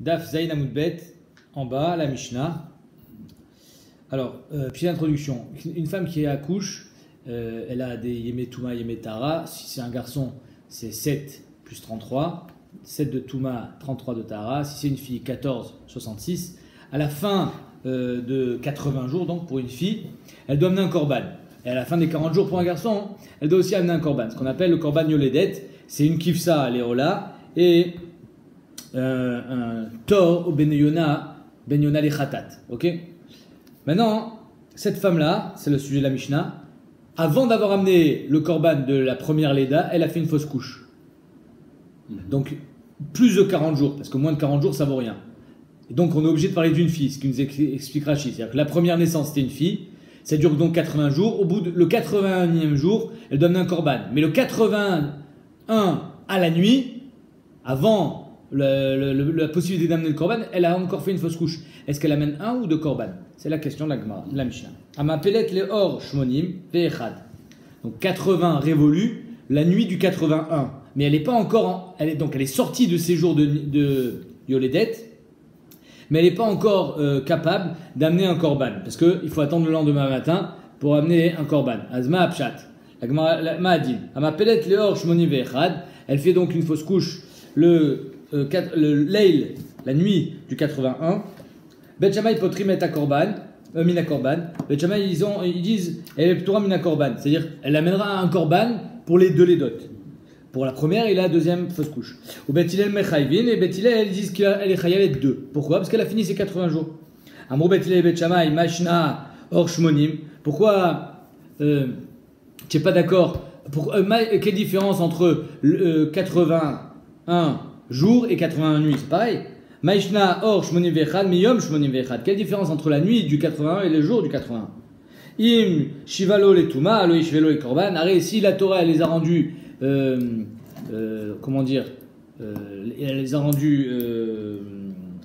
Daf Zayin Amoudbet, en bas, la Mishnah. Alors, puis l'introduction. Une femme qui accouche, elle a des Yemé Touma, Yemé Tara. Si c'est un garçon, c'est 7 plus 33. 7 de Touma, 33 de Tara. Si c'est une fille, 14, 66. À la fin de 80 jours, donc pour une fille, elle doit amener un korban. Et à la fin des 40 jours pour un garçon, elle doit aussi amener un korban. Ce qu'on appelle le korban yoledet. C'est une kifsa à l'éola et un tor au ben Yona les khatat. Ok. Maintenant, cette femme-là, c'est le sujet de la Mishnah. Avant d'avoir amené le korban de la première Leda, elle a fait une fausse couche. Donc, plus de 40 jours, parce que moins de 40 jours, ça vaut rien. Et donc, on est obligé de parler d'une fille, ce qui nous explique Rachid. C'est-à-dire que la première naissance, c'était une fille. Ça dure donc 80 jours. Au bout de le 81e jour, elle donne un korban. Mais le 81 à la nuit, avant la possibilité d'amener le korban, elle a encore fait une fausse couche. Est-ce qu'elle amène un ou deux korban? C'est la question de la Gemara, de la Mishnah. Amapelet le or shmonim ve'echad. Donc 80 révolus, la nuit du 81. Mais elle n'est pas encore, elle est sortie de ses jours de Yoledet, mais elle n'est pas encore capable d'amener un korban, parce qu'il faut attendre le lendemain matin pour amener un korban. Azma apshat. La Gemara ma'adin. Amapelet le or shmonim ve'echad. Elle fait donc une fausse couche le leil, la nuit du 81. Bet Shammai potrim et korban, mina korban. Bet Shammai ils disent elle est p'tora mina korban, c'est-à-dire elle amènera un korban pour les deux ledot. Pour la première et la deuxième fausse couche. Ou Bet Hillel mechayvin et Bet Hillel ils disent qu'elle est chayavet deux. Pourquoi? Parce qu'elle a fini ses 80 jours. Amrou Bet Hillel et Bet Shammai mashna or shmonim. Pourquoi tu n'es pas d'accord? Quelle différence entre 81 jours et 81 nuits? C'est pareil. Maishna or shmonim vechad miyom shmonim vechad. Quelle différence entre la nuit du 81 et le jour du 81? Im shivalo le tuma, lo ishvelo le korban. Arrête, si la Torah elle les a rendus, comment dire, elle les a rendus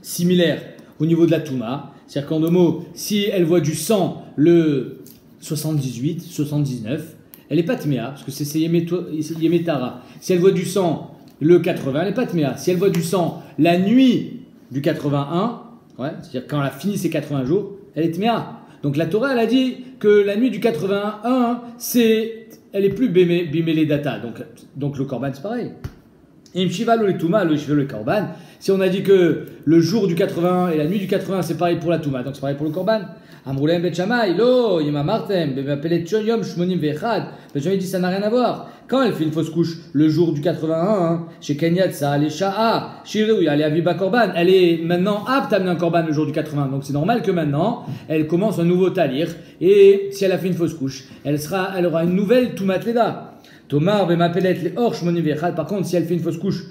similaires au niveau de la tuma. C'est-à-dire qu'en deux mots, si elle voit du sang le 78, 79, elle n'est pas tméa, parce que c'est Yemetara. Si elle voit du sang le 80, elle n'est pas tméa. Si elle voit du sang la nuit du 81, c'est-à-dire quand elle a fini ses 80 jours, elle est tméa. Donc la Torah, elle a dit que la nuit du 81, elle est plus bimele data. Donc le korban, c'est pareil. Si on a dit que le jour du 81 et la nuit du 80, c'est pareil pour la Touma, donc c'est pareil pour le korban. Amroulem Bet Shammai, lo, yima martem, bevapelet yom shmonim vechad. Bet Shammai dit ça n'a rien à voir. Quand elle fait une fausse couche le jour du 81, chez Kenyat, ça allait sha'a, shirou, elle est aviba korban, elle est maintenant apte à amener un korban le jour du 80. Donc c'est normal que maintenant, elle commence un nouveau talir. Et si elle a fait une fausse couche, elle aura une nouvelle Toumat Leda. Tomar, bevapelet le or shmonim vechad. Par contre, si elle fait une fausse couche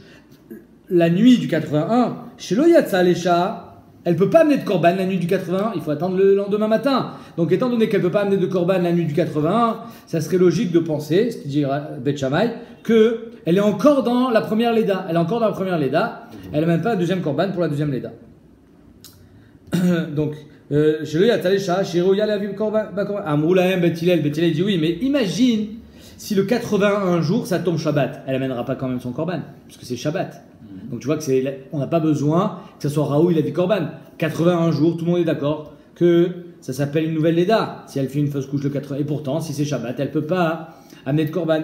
la nuit du 81, chez Loyatsa Lesha, elle ne peut pas amener de korban la nuit du 81, il faut attendre le lendemain matin. Donc étant donné qu'elle ne peut pas amener de korban la nuit du 81, ça serait logique de penser, ce qui dit Bet Shammai, qu'elle est encore dans la première Leda. Elle est encore dans la première Leda, elle n'a même pas un deuxième korban pour la deuxième Leda. Donc, chez Loyatsa Lesha, chez Roya la vie korban, Amroulahem Bet Hillel dit oui, mais imagine si le 81 jours ça tombe Shabbat, elle n'amènera pas quand même son korban, puisque c'est Shabbat. Donc tu vois on n'a pas besoin que ce soit Raoul la vie korban. 81 jours, tout le monde est d'accord que ça s'appelle une nouvelle Leda. Si elle fait une fausse couche le 80, et pourtant si c'est Shabbat, elle ne peut pas amener de korban.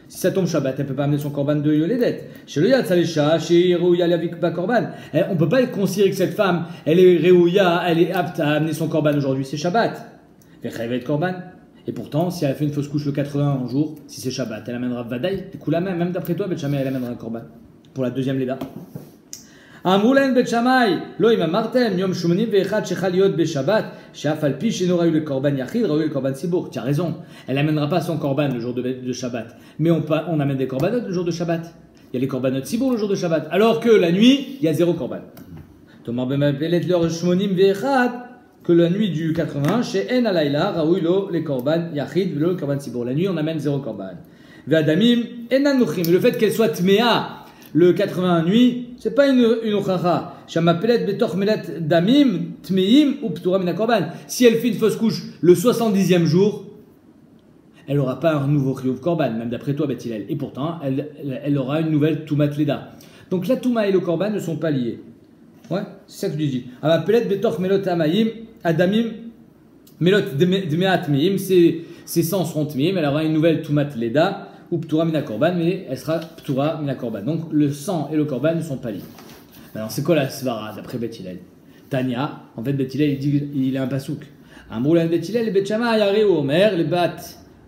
Si ça tombe Shabbat, elle ne peut pas amener son korban de Yoledet. Chez le Yad Salesha, chez Réouya Lavik korban. On ne peut pas considérer que cette femme, elle est Réouya, elle est apte à amener son korban aujourd'hui. C'est Shabbat. Korban. Et pourtant, si elle a fait une fausse couche le 81 jour, si c'est Shabbat, elle amènera Vadaï. Du coup, même d'après toi, Bet Shammai, elle amènera un korban pour la deuxième Leda. Amroulen Bet Shammai, lo ima martem, yom shumonim ve'echad shechal yod beShabbat, she'afal pi she'no rayu le korban yachid, rayu le korban sibour. Tu as raison, elle amènera pas son korban le jour de Shabbat, mais on amène des korbanot le jour de Shabbat. Il y a les korbanot sibour le jour de Shabbat, alors que la nuit, il y a zéro korban. Tomar bemapelet leur shmonim ve'echad, que la nuit du 80, chez En Alayla, Raouilo, les korban, Yachid, le korban Sibour. La nuit, on amène zéro korban. Ve'adamim, Enan Nuchim. Le fait qu'elle soit Tmea, le 81 nuit, c'est pas une Ochacha. Shamapelet, Betoch Melet, Damim, Tmeim, ou Ptura Mina korban. Si elle fait une fausse couche le 70e jour, elle n'aura pas un nouveau Chiyuv Korban, même d'après toi, Beth Hillel. Et pourtant, elle aura une nouvelle Toumat Leda. Donc la Touma et le Korban ne sont pas liés. Ouais, c'est ça que je dis. Amapelet Betor Melot Amayim, Adamim, Melot Dmeat Meim, ses sangs seront Tmeim, elle aura une nouvelle Toumat Leda, ou Ptura Mina Korban, mais elle sera Ptura Mina Korban. Donc le sang et le Korban ne sont pas liés. Alors c'est quoi la Svara d'après Beth Hillel? Tania, en fait Beth Hillel il a un pasouk. Amroulan Beth Hillel, les Beth Shammai, Yareu, Omer, les bat,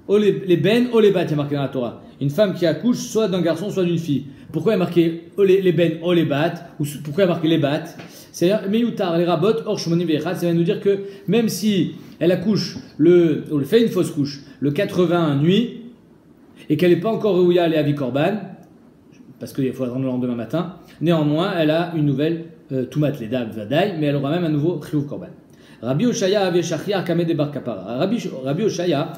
les ben, ou les bat, il y a marqué dans la Torah. Une femme qui accouche soit d'un garçon, soit d'une fille. Pourquoi il y a marqué les ben, ou les bat, ou pourquoi il y a marqué les bat? C'est-à-dire, Meyutar, les rabot, or shmoni ve'echad, ça va nous dire que même si elle accouche, ou fait une fausse couche, le 81 nuit, et qu'elle n'est pas encore réouïa à Léavi Korban, parce qu'il faut attendre le lendemain matin, néanmoins, elle a une nouvelle Toumat Leda Vadaï, mais elle aura même un nouveau Chiyuv Korban. Rabbi Oshaya avait Shachriar Kamed de Bar Kapara. Rabbi Oshaya,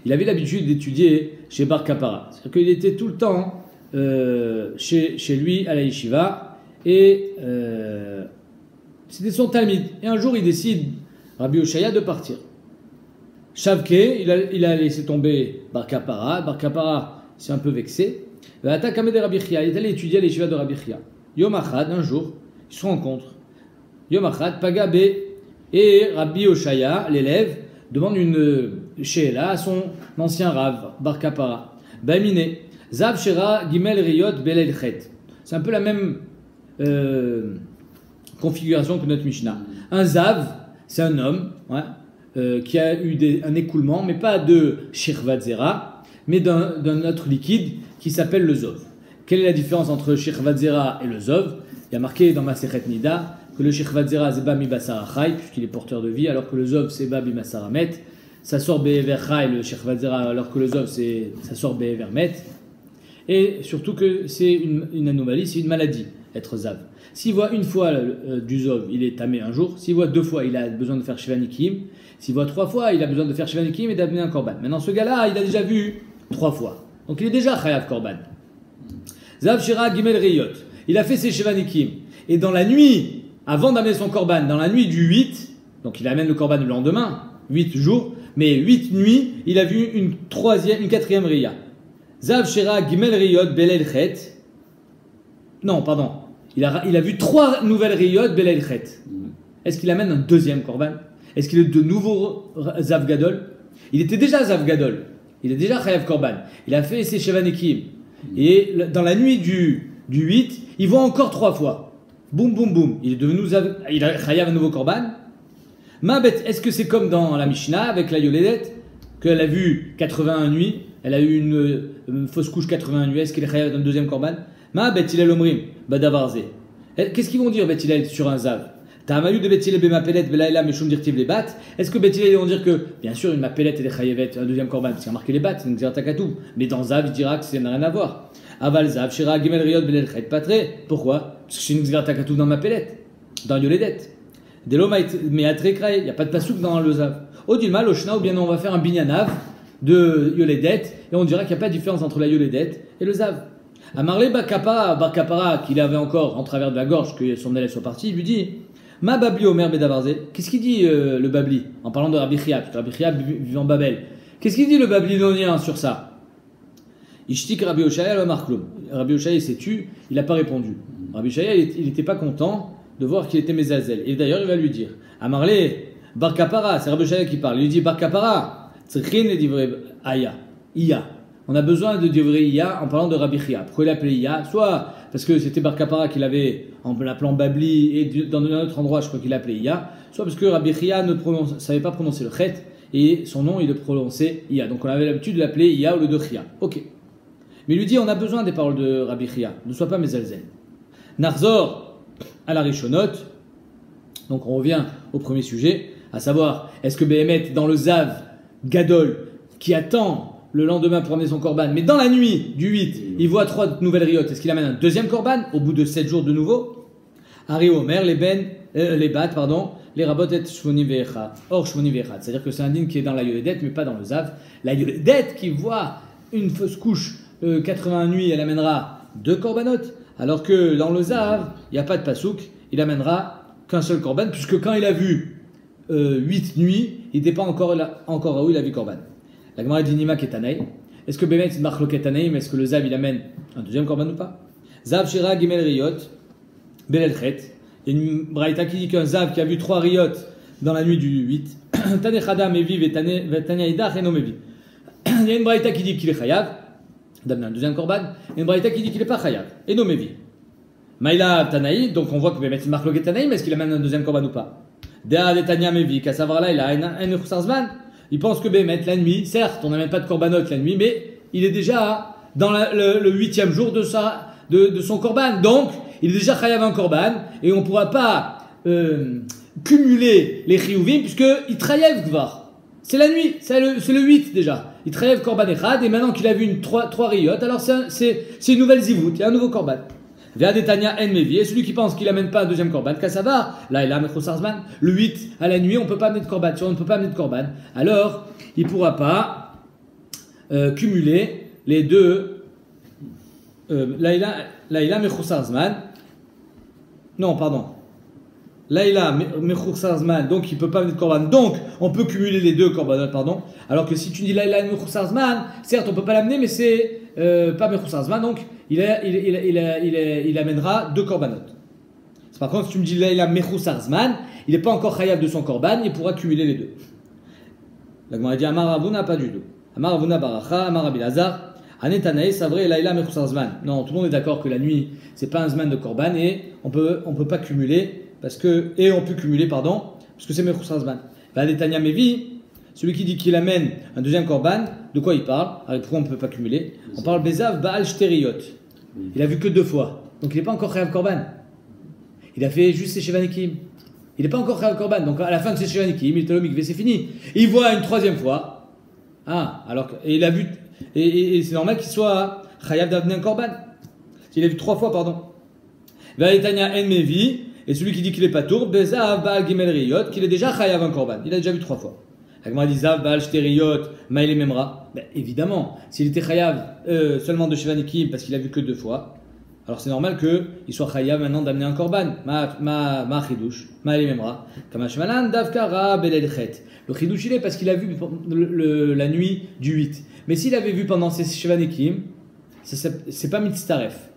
il avait l'habitude d'étudier chez Bar Kapara. C'est-à-dire qu'il était tout le temps chez lui à la yeshiva, et c'était son talmid. Et un jour, il décide, Rabbi Oshaya, de partir. Shavke, il a laissé tomber Bar Kapara. Bar Kapara s'est un peu vexé. Il est allé étudier à l'Yeshiva de Rabbi Chia. Yom Achad, un jour, ils se rencontrent. Yom Achad, Pagabe et Rabbi Oshaya, l'élève, demande une she'ela à son ancien Rav, Bar Kapara. Bamine, Zav Shera Gimel Riyot Belel Chet. C'est un peu la même configuration que notre Mishnah. Un Zav, c'est un homme qui a eu un écoulement, mais pas de Shirvat Zera, mais d'un autre liquide qui s'appelle le Zov. Quelle est la différence entre Shirvat Zera et le Zov? Il y a marqué dans Masechet Nida que le Shirvat Zera c'est Ba mi Basar Achai, puisqu'il est porteur de vie, alors que le Zov c'est Ba mi Basar Amet. Ça sort Be'ever Chai, le Shirvat Zera, alors que le Zov ça sort Be'ever Met. Et surtout que c'est une anomalie, c'est une maladie, être Zav. S'il voit une fois du Zov, il est tamé un jour. S'il voit 2 fois, il a besoin de faire Shivanikim. S'il voit 3 fois, il a besoin de faire Shivanikim et d'amener un Korban. Maintenant, ce gars-là, il a déjà vu 3 fois. Donc il est déjà Chayav Korban. Zav Shira Gimel Riyot. Il a fait ses Shivanikim. Et dans la nuit, avant d'amener son Korban, dans la nuit du 8, donc il amène le Korban le lendemain, 8 jours, mais 8 nuits, il a vu une 4e Riya. Zav Shira Gimel Riyot Belel Chet. Non, pardon. Il a vu 3 nouvelles Riyot Belel Chet. Est-ce qu'il amène un 2e Korban? Est-ce qu'il est de nouveau Zav Gadol? Il était déjà Zav Gadol. Il est déjà Chayav Korban. Il a fait ses Shevanikim. Et dans la nuit du 8, il voit encore 3 fois. Boum, boum, boum. Il est devenu Zav. Il a Chayav un nouveau Korban. Mabet, est-ce que c'est comme dans la Mishnah avec la Yoledet, qu'elle a vu 81 nuits, elle a eu une fausse couche 81 nuits, est-ce qu'il est Chayav un 2e Korban? Mabet, il est l'omrim, Badavarze. Qu'est-ce qu'ils vont dire, Beth Hillel, sur un Zav? Ta'amayu de Beth Hillel b'mapelet belaïla meshum dirtiv les bat. Est-ce que Beth Hillel ils vont dire que, bien sûr, une mapelet et des chayevet, un 2e korban, parce qu'il a marqué les bat, c'est une xeratakatou. Mais dans Zav, il dira que ça n'a rien à voir. Aval Zav, Shira, Gimel Riyot, Belel Chet, Patre. Pourquoi? Parce que c'est une xeratakatou dans mapelet, dans Yoledet. Delo meatre kraï, il n'y a pas de pasouk dans le Zav. Odilma, l'oshna, ou bien on va faire un binyanav de Yoledet, et on dira qu'il n'y a pas de différence entre la Yoledet et le Zav. Amarle Bar Kapara, qu'il avait encore en travers de la gorge, que son élève soit parti, il lui dit Ma Babli Omer Bedavarze. Qu'est-ce qu'il dit le Babli en parlant de Rabbi Chia, parce que Rabbi Chia vit en Babel. Qu'est-ce qu'il dit le Babylonien sur ça? Ishtik Rabbi Oshaya le Markloum. Rabbi Oshaya s'est tu, il n'a pas répondu. Rabbi Oshaya il n'était pas content de voir qu'il était Mézazel. Et d'ailleurs il va lui dire Amarle Bar Kapara, c'est Rabbi Oshaya qui parle. Il lui dit Bar Kapara, Tzrichin et Divrei Aya, Iya. On a besoin de Divrei Iya en parlant de Rabbi Chia. Pourquoi il l'appelait Iya? Soit parce que c'était Bar Kapara qu'il avait en l'appelant Babli, et dans un autre endroit, je crois qu'il l'appelait Iya. Soit parce que Rabbi Chia ne savait pas prononcer le Chet, et son nom, il le prononçait Iya. Donc on avait l'habitude de l'appeler Iya au lieu de Chia. Ok. Mais il lui dit, on a besoin des paroles de Rabbi Chia. Ne sois pas Mézalzel. Narzor à la Rishonot. Donc on revient au premier sujet, à savoir, est-ce que Behemet, dans le Zav Gadol, qui attend le lendemain pour amener son korban, mais dans la nuit du 8, il voit 3 nouvelles riotes. Est-ce qu'il amène un 2e korban au bout de 7 jours de nouveau? Ari Omer, les bat, les rabot et shmoni ve'echad. Or shmoni ve'echad, c'est-à-dire que c'est un din qui est dans la yoledet, mais pas dans le zav. La yoledet qui voit une fausse couche 80 nuits, elle amènera 2 korbanot, alors que dans le zav, il n'y a pas de pasouk, il amènera qu'un seul korban, puisque quand il a vu 8 nuits, il n'était pas encore là où il a vu korban. La Gemara dit Nima Ketanei. Est-ce que Bémet c'est Marloket Tanaïm? Est-ce que le Zav il amène un deuxième korban ou pas? Zav Shira Gimel Riyot Belel Chet. Il y a une braïta qui dit qu'un Zav qui a vu 3 riyot dans la nuit du 8. Tane Chada Mevi Vetania Idach Eno Mevi. Il y a une braïta qui dit qu'il est chayav d'amener un deuxième korban. Et une braïta qui dit qu'il n'est pas chayav. Eno Mevi. Maïla Tanaï, donc on voit que Bémet c'est Marloket Tanaïm. Est-ce qu'il amène un deuxième korban ou pas? Dea Vetania Mevi, qu'à savoir là, il a un Mechussarzman. Il pense que Bémet, la nuit, certes, on n'amène pas de korbanot la nuit, mais il est déjà dans le 8e jour de son korban. Donc, il est déjà chayav un korban, et on ne pourra pas cumuler les chiyuvim, puisqu'il trayev kvar. C'est la nuit, c'est le 8 déjà. Il trayev korban echad, et maintenant qu'il a vu 3 riyot, alors c'est une nouvelle zivout, il y a un nouveau korban. Ve'adetania en mevi, et celui qui pense qu'il n'amène pas un deuxième korban, kassavar, là il a mechosarzman, le 8 à la nuit on ne peut pas amener de korban, on ne peut pas amener de korban, alors il ne pourra pas cumuler les deux, là il a mechosarzman, non pardon, là il a mechosarzman, donc il ne peut pas amener de korban, donc on peut cumuler les deux korbanot, pardon, alors que si tu dis là il a mechosarzman, certes on ne peut pas l'amener mais c'est pas mechosarzman, donc il amènera 2 korbanot. Par contre, si tu me dis là, il a Mechussarzman, il n'est pas encore chayav de son korban, il pourra cumuler les deux. La Gemara dit Amar Ravuna, pas du tout. Amar Ravuna Baracha, Amar Abilazar, Anetanae, c'est vrai, là, il a Mechussarzman. Non, tout le monde est d'accord que la nuit, c'est pas un zman de korban et on peut pas cumuler, parce que c'est Mechussarzman. Anetania Mevi, celui qui dit qu'il amène un deuxième korban, de quoi il parle? Alors, pourquoi on ne peut pas cumuler? On parle Bezav Baal Shteriyot. Il a vu que 2 fois. Donc il n'est pas encore chayav korban. Il a fait juste ses shevanikim. Il n'est pas encore chayav korban. Donc à la fin de ses shevanikim, il était mikvé, c'est fini. Et il voit une 3e fois. Et il a vu. Et c'est normal qu'il soit chayav d'amener un korban. Il a vu 3 fois, pardon. Vaïtania en mevi. Et celui qui dit qu'il n'est pas tour, Bezav Baal Gimel Riyot, qu'il est déjà chayav un korban. Il a déjà vu 3 fois. Agma dit Zav Baal Shteriyot, Maïle Memra. Évidemment, s'il était chayav seulement de Shevanikim parce qu'il a vu que 2 fois, alors c'est normal qu'il soit chayav maintenant d'amener un korban. Ma chidouche, Maïle Memra. Kamashmalan Davkara Belelchet. Le chidouche il est parce qu'il a vu la nuit du 8. Mais s'il avait vu pendant ses Shevanikim, c'est pas mitztaref.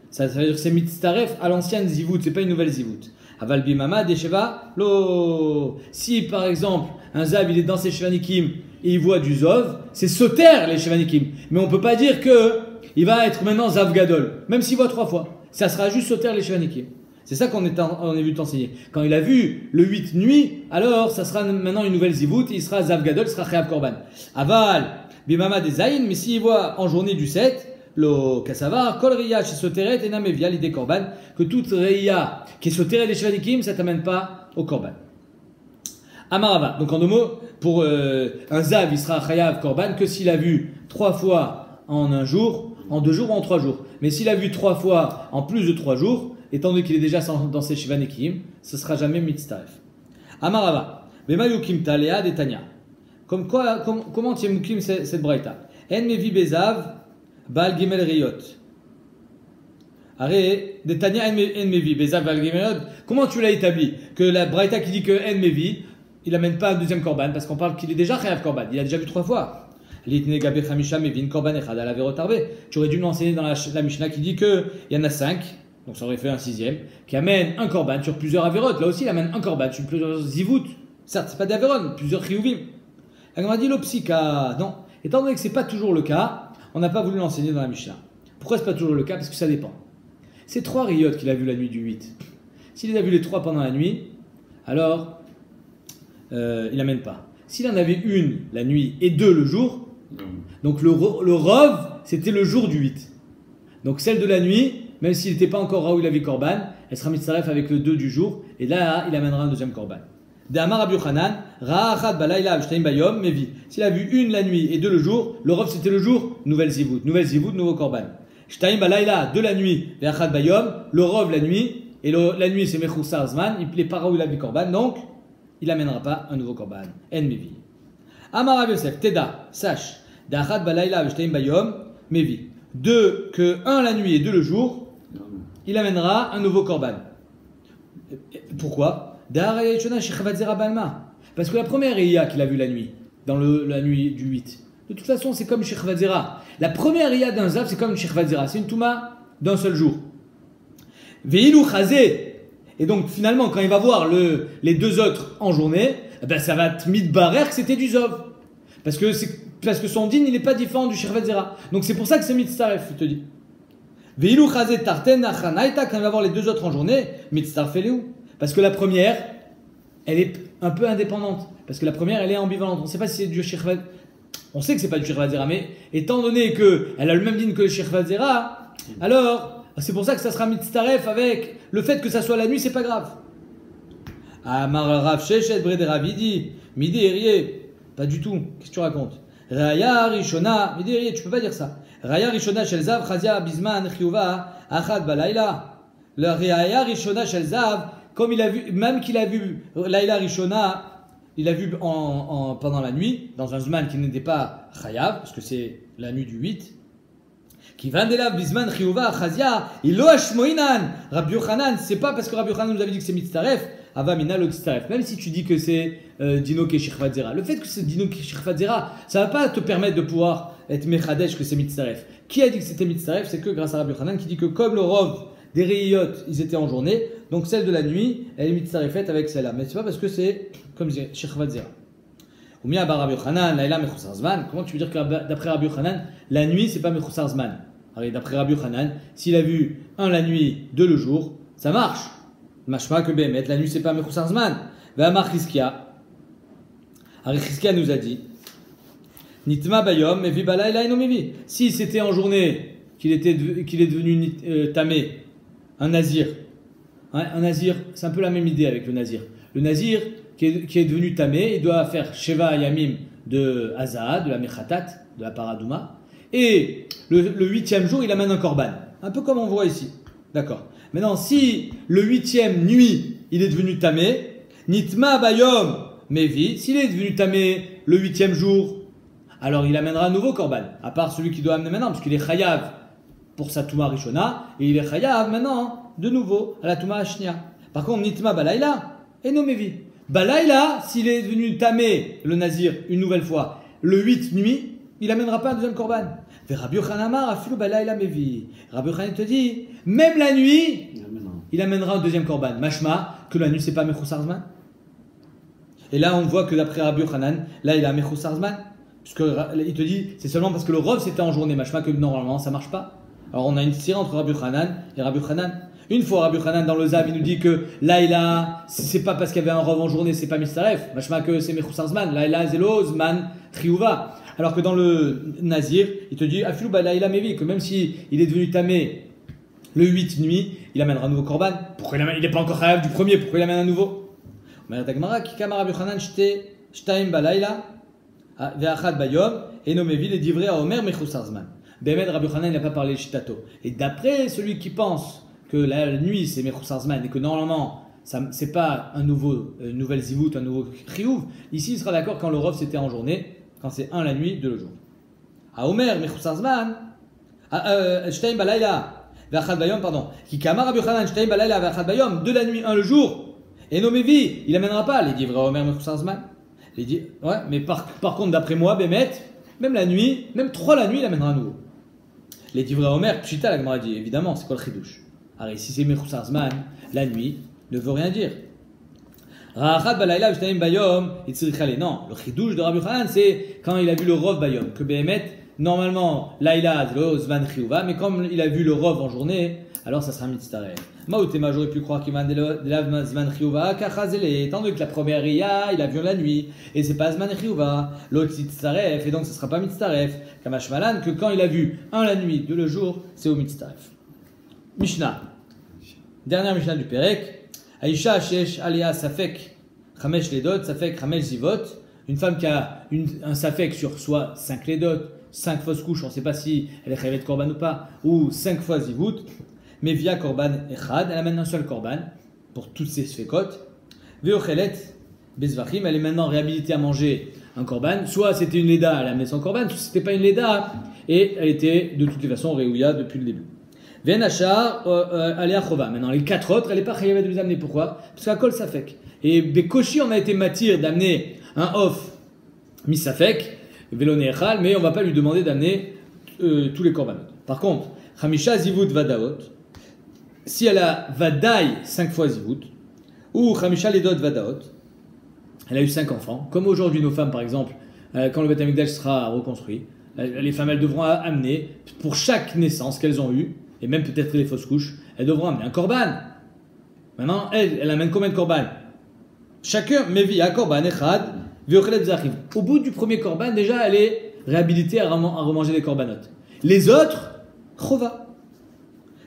Ça veut dire que c'est mitztaref à l'ancienne zivout, c'est pas une nouvelle zivout. Aval bimama desheva lo. Si par exemple un zav il est dans ses shevanikim et il voit du zov, c'est soter les shevanikim. Mais on peut pas dire que il va être maintenant zav gadol, même s'il voit 3 fois. Ça sera juste soter les shevanikim. C'est ça qu'on est vu t'enseigner. Quand il a vu le 8 nuit, alors ça sera maintenant une nouvelle zivout, il sera zav gadol, il sera chayav korban. Aval bimama des zayin, mais s'il voit en journée du 7, lo kassavar kol riya chez soteret et namevia l'idée korban, que toute riya qui est soteret les shevanikim, ça t'amène pas au korban. Amarava, donc en 2 mots, pour un zav, il sera chayav korban que s'il a vu 3 fois en 1 jour, en 2 jours ou en 3 jours. Mais s'il a vu 3 fois en plus de 3 jours, étant donné qu'il est déjà dans ses shevanikim, ce ne sera jamais mitztaref. Amarava, bemayukim talea detanya. Comment tu mukim cette braïta? En mevi bezav, bal gimel riyot. Arrête, detanya en mevi bezav bal gimel riyot. Comment tu l'as établi? Que la braïta qui dit que en mevi, il n'amène pas un deuxième korban parce qu'on parle qu'il est déjà chayav korban. Il a déjà vu 3 fois. Tu aurais dû me l'enseigner dans la Mishnah qui dit qu'il y en a 5, donc ça aurait fait un 6e, qui amène un korban sur plusieurs avérotes. Là aussi, il amène un korban sur plusieurs zivout. Certes, c'est pas d'avéron, plusieurs chiyuvim. On a dit l'opsika. Non, étant donné que c'est pas toujours le cas, on n'a pas voulu l'enseigner dans la Mishnah. Pourquoi c'est pas toujours le cas? Parce que ça dépend. C'est 3 riyot qu'il a vu la nuit du 8. S'il les a vu les 3 pendant la nuit, alors il n'amène pas. S'il en avait une la nuit et 2 le jour, donc le rov, c'était le jour du 8. Donc celle de la nuit, même s'il n'était pas encore Raoul Avi Korban, elle sera mitzaref avec le 2 du jour, et là, il amènera un deuxième Korban. D'Amar Rabbi Yochanan, Ra'achad balayla avshtaim bayom mevi. S'il a vu une la nuit et 2 le jour, le rov c'était le jour, nouvelle zivout, nouveau Korban. Shtaim balayla de la nuit, ve'achad bayom, le rov la nuit, et la nuit c'est Mechoussar Zman, il n'est pas Raoul Avi Korban, donc il n'amènera pas un nouveau korban. En mevi. Amar Rav Yosef, Teda, sache, d'achad balayla v'shtaim bayom, mevi. 2 que 1 la nuit et 2 le jour, il amènera un nouveau korban. Pourquoi? Parce que la première Iya qu'il a vu la nuit, dans la nuit du 8, De toute façon, c'est comme Shechvat Zera. La première Ria d'un Zav, c'est comme une Shechvat Zera. C'est une Touma d'un seul jour. Veilou Chazé. Et donc, finalement, quand il va voir les deux autres en journée, ben, ça va te mitbarer que c'était du Zov. Parce que son din, il n'est pas différent du Shechvat Zera. Donc, c'est pour ça que c'est Mitzaref, je te dis. Veilou Chazé Tarten Achanaita, quand il va voir les deux autres en journée, Mitzaref Eleu. Parce que la première, elle est un peu indépendante. Parce que la première, elle est ambivalente. On ne sait pas si c'est du Shechvat. On sait que c'est pas du Shechvat Zera, mais étant donné qu'elle a le même din que le Shechvat Zera, alors c'est pour ça que ça sera mitzaref avec le fait que ça soit la nuit, c'est pas grave. Amar Rav Sheshet Breder Ravidi, Midi Erié, pas du tout. Qu'est-ce que tu racontes? Raya Rishona, Midi Erié, tu peux pas dire ça. Raya Rishona Shel Zav, Chazia Bisman Chiyuva, Achad Balayla. Le Raya Rishona Shel Zav, comme il a vu, même qu'il a vu Laila Rishona. Il a vu pendant la nuit, dans un Zman qui n'était pas Chayav, parce que c'est la nuit du 8, qui va de là, Bisman, Chiyuva, Chazia, Iloach Moinan, Rabbi Yochanan, c'est pas parce que Rabbi Yochanan nous avait dit que c'est Mitzaref, Avamina lo Mitzaref, même si tu dis que c'est Dino Keshirvat Zera. Le fait que c'est Dino Keshirvat Zera, ça va pas te permettre de pouvoir être Mechadesh que c'est Mitzaref. Qui a dit que c'était Mitzaref? C'est que grâce à Rabbi Yochanan qui dit que comme le Rov des Reiyot, ils étaient en journée, donc celle de la nuit, elle est mitzarefet avec celle-là. Mais c'est pas parce que c'est comme Shechvat Zera. Ou bien Rabbi Yochanan, Laila Mechusar Zman. Comment tu veux dire que d'après Rabbi Yochanan, la nuit c'est pas Mechusar Zman? Alors d'après Rabbi Yochanan, s'il a vu un la nuit, deux le jour, ça marche. Machma que Behemet, la nuit c'est pas Mechusar Zman. Ve'amar Chizkia. Alors Chizkia nous a dit, Nitma Bayom, Mevi Balayla Enomevi. Si c'était en journée qu'il est devenu tamé, un nazir. Un nazir, c'est un peu la même idée avec le nazir. Le nazir qui est devenu tamé, il doit faire Sheva Yamim de Hazaa, de la Mechatat, de la Paradouma. Et le 8e jour, il amène un korban. Un peu comme on voit ici. D'accord. Maintenant, si le 8e nuit, il est devenu tamé, Nitma Bayom Mevi, s'il est devenu tamé le 8e jour, alors il amènera un nouveau korban. À part celui qu'il doit amener maintenant, parce qu'il est chayav pour sa Touma Rishona, et il est chayav maintenant, de nouveau, à la Touma Ashnia. Par contre, Nitma Balayla, et Nomevi. Balayla, s'il est devenu tamé, le nazir, une nouvelle fois, le 8 nuit, il n'amènera pas un deuxième korban. Rabbi Yochanan Amar, Afilu Balayla Mevi. Rabbi Yochanan te dit, même la nuit, il amènera un deuxième korban. Mashma, que la nuit, c'est pas Mechusar Zman. Et là, on voit que d'après Rabbi Yochanan, là, il a Mechusar Zman. Puisqu'il te dit, c'est seulement parce que le Rov c'était en journée, machma, que normalement ça marche pas. Alors on a une tirée entre Rabbi Yochanan et Rabbi Yochanan. Une fois Rabbi Yochanan dans le Zav, il nous dit que Laïla, c'est pas parce qu'il y avait un Rov en journée, c'est pas Mitzaref. Machma que c'est Mechusar Zman. Laïla, Zelo, Zman, Chiyuva. Alors que dans le Nazir, il te dit, Afilou ba Laïla Mevi, que même si il est devenu tamé le 8 nuit, il amènera un nouveau korban. Pourquoi il n'est pas encore chayav du premier, pourquoi il amène un nouveau? Mais Tagmara, Kikama Rabbi Yochanan, Shtaim ba Laïla. Ve'achad bayom, et nomevi les divrei à Omer Mechusar Zman. Behemet Rabbi Yochanan n'a pas parlé de Shitato. Et d'après celui qui pense que la nuit c'est Mechusar Zman et que normalement c'est pas une nouvelle zivout, un nouveau chiyuv, ici il sera d'accord quand le rov c'était en journée, quand c'est un la nuit, deux le jour. À Omer Mechusar Zman, Shtaim balayla, ve'achad bayom, pardon. Qui kama Rabbi Yochanan, Shtaim balayla, ve'achad bayom, de la nuit, un le jour. Et nomevi, il amènera pas les divrei à Omer Mechusar Zman. Ouais, mais par contre, d'après moi, Bémet, même la nuit, même 3 la nuit, il amènera à nouveau. Les divrei Omer, Pshita, la Gemara dit, évidemment, c'est quoi le chidouche? Alors, si c'est Mechusar Zman, la nuit ne veut rien dire. Ra'achad balayla v'shtaim bayom, itzrichale. Non, le chidouche de Rabbi Yochanan, c'est quand il a vu le rov bayom, que Bémet, normalement, laïla, zman chiyuva, mais comme il a vu le rov en journée, alors ça sera mitzaref. Maoutema, j'aurais pu croire qu'il m'a de zman chiyuva, kachazele, étant donné que la première ria, il a vu la nuit, et c'est pas zman chiyuva, l'autre mitzaref, et donc ça sera pas mitzaref, kamash malan, que quand il a vu un la nuit, deux le jour, c'est au mitzaref. Mishnah. Dernière Mishnah du Perek. Aïcha shesh alia safek, chamesh ledot, safek chamesh zivot. Une femme qui a un safek sur soit 5 ledot, 5 fausses couches, on ne sait pas si elle est chayavet korban ou pas, ou 5 fois zivut. Mais via korban echad, elle amène un seul korban pour toutes ses sfekot. Veochelet bezvachim, elle est maintenant réhabilitée à manger un korban. Soit c'était une leda, elle a amené son korban, soit c'était pas une leda, et elle était de toutes les façons réouya depuis le début. Venachar aléa chova. Maintenant les 4 autres, elle n'est pas chayavet de les amener. Pourquoi? Parce qu'à kol safek. Et Bekoshi, on a été matir d'amener un off mi safek. Velonechal, mais on ne va pas lui demander d'amener tous les korbanot. Par contre, Chamisha Zivut Vadaot, si elle a Vadaï 5 fois Zivut, ou Chamisha Ledot Vadaot, elle a eu 5 enfants, comme aujourd'hui nos femmes par exemple, quand le Beth Amikdash sera reconstruit, les femmes elles devront amener, pour chaque naissance qu'elles ont eue, et même peut-être les fausses couches, elles devront amener un korban. Maintenant, elle amène combien de korban? Chacun, Mevia korban echad, v'yochelet zachiv. Au bout du premier korban, déjà elle est réhabilitée à remanger des korbanotes. Les autres, chova.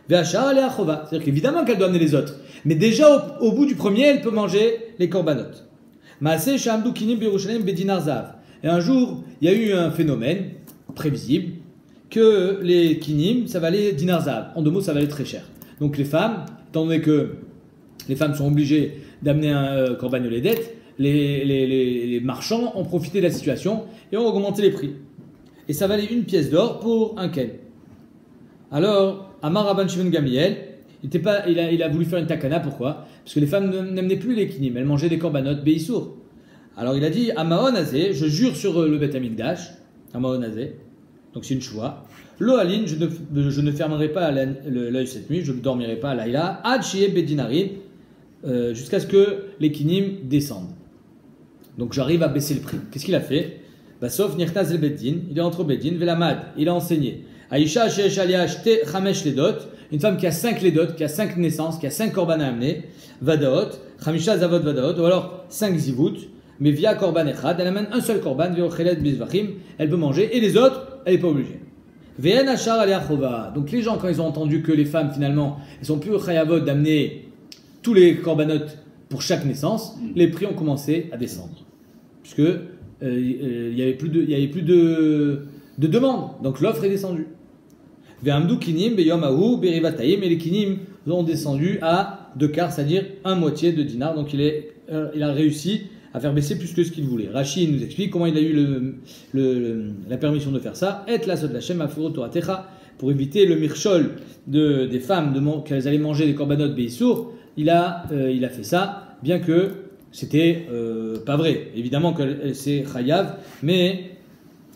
Ve'achar elle est à chova. C'est-à-dire qu'évidemment qu'elle doit amener les autres. Mais déjà au bout du premier, elle peut manger les korbanotes. Maaseh shamdu kinim b'Yerushalayim bedinar zahav. Et un jour, il y a eu un phénomène prévisible que les kinim, ça valait dinar zahav. En 2 mots, ça valait très cher. Donc les femmes, étant donné que les femmes sont obligées d'amener un korban yoledet, les marchands ont profité de la situation et ont augmenté les prix. Et ça valait 1 pièce d'or pour un kel. Alors, Amar Rabban Shimon Gamliel, il a voulu faire une takana, pourquoi? Parce que les femmes n'amenaient plus les kinim, elles mangeaient des korbanot beissour. Alors il a dit, Amaon Azé, je jure sur le Beth Amikdash, Amaon Azé, donc c'est une choix. Lo Aline, je ne fermerai pas l'œil cette nuit, je ne dormirai pas à l'Aïla, Ad Shie Bedinarim, jusqu'à ce que les kinim descendent. Donc j'arrive à baisser le prix. Qu'est-ce qu'il a fait? Sauf Nirtaz el Beddin, il est entre Beddin, Velamad, il a enseigné. Aïcha Sheesh Aliash Te Chamesh Ledot, une femme qui a 5 ledot, qui a 5 naissances, qui a 5 korban à amener, Vadaot, Chamisha Zavot Vadaot, ou alors 5 zivut, mais via korban echad, elle amène un seul korban, Veochelet Bizvachim, elle peut manger, et les autres, elle n'est pas obligée. Ve'en Achar Aliachova. Donc les gens, quand ils ont entendu que les femmes, finalement, elles sont plus chayavot d'amener tous les korbanot pour chaque naissance, les prix ont commencé à descendre. Puisque il n'y avait plus de demande. Donc l'offre est descendue. Ve'amdu kinim beyom ahu berivataim, et les kinim ont descendu à 2 quarts, c'est-à-dire 1 moitié de dinar. Donc il a réussi à faire baisser plus que ce qu'il voulait. Rashi nous explique comment il a eu la permission de faire ça. Et la sod lachem afuro toratecha, pour éviter le mirchol des femmes qu'elles allaient manger des korbanot beissour. Il a fait ça, bien que c'était pas vrai. Évidemment que c'est chayav, mais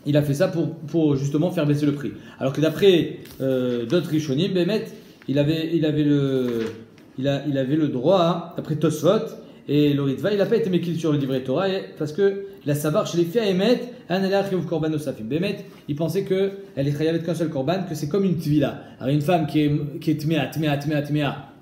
il a fait ça pour justement faire baisser le prix. Alors que d'après d'autres rishonim, Bémet, il avait le droit, d'après Tosfot et l'Oritva, il n'a pas été méquille sur le livret Torah, parce que la savar chez les filles à Emet, korban osafim. Bémet, il pensait qu'elle est chayav avec qu'un seul korban, que c'est comme une tvila. Alors une femme qui est tmea,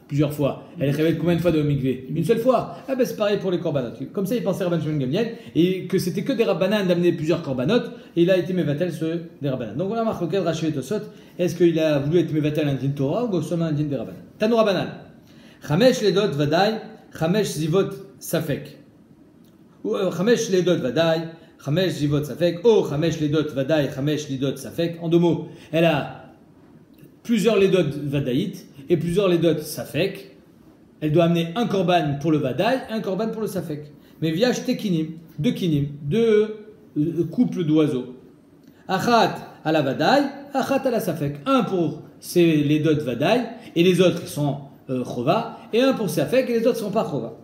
plusieurs fois. Elle est révélée combien de fois de mikvé? Une seule fois. Ah ben c'est pareil pour les korbanot. Comme ça, il pensait Rabban Shimon Gamliel et que c'était que des rabbanan d'amener plusieurs korbanot, et il a été mevatel des rabbanan. Donc voilà, marque lequel Rashi et Tosot. Est-ce qu'il a voulu être mevatel un din Torah ou seulement un din des rabbanan? Tanu rabbanan. Chamesh ledot vadai, chamesh zivot safek. Ou chamesh ledot vadai, chamesh zivot safek. Oh chamesh ledot vadai, chamesh lidot safek. En 2 mots, elle a plusieurs ledot vadaït et plusieurs ledot safek. Elle doit amener un korban pour le vadaï et un korban pour le safek. Mais via kinim, 2 couples d'oiseaux. Achat à la vadaï, achat à la safek. Un pour ces ledot vadaï et les autres ils sont chova, et un pour safek et les autres sont pas chova.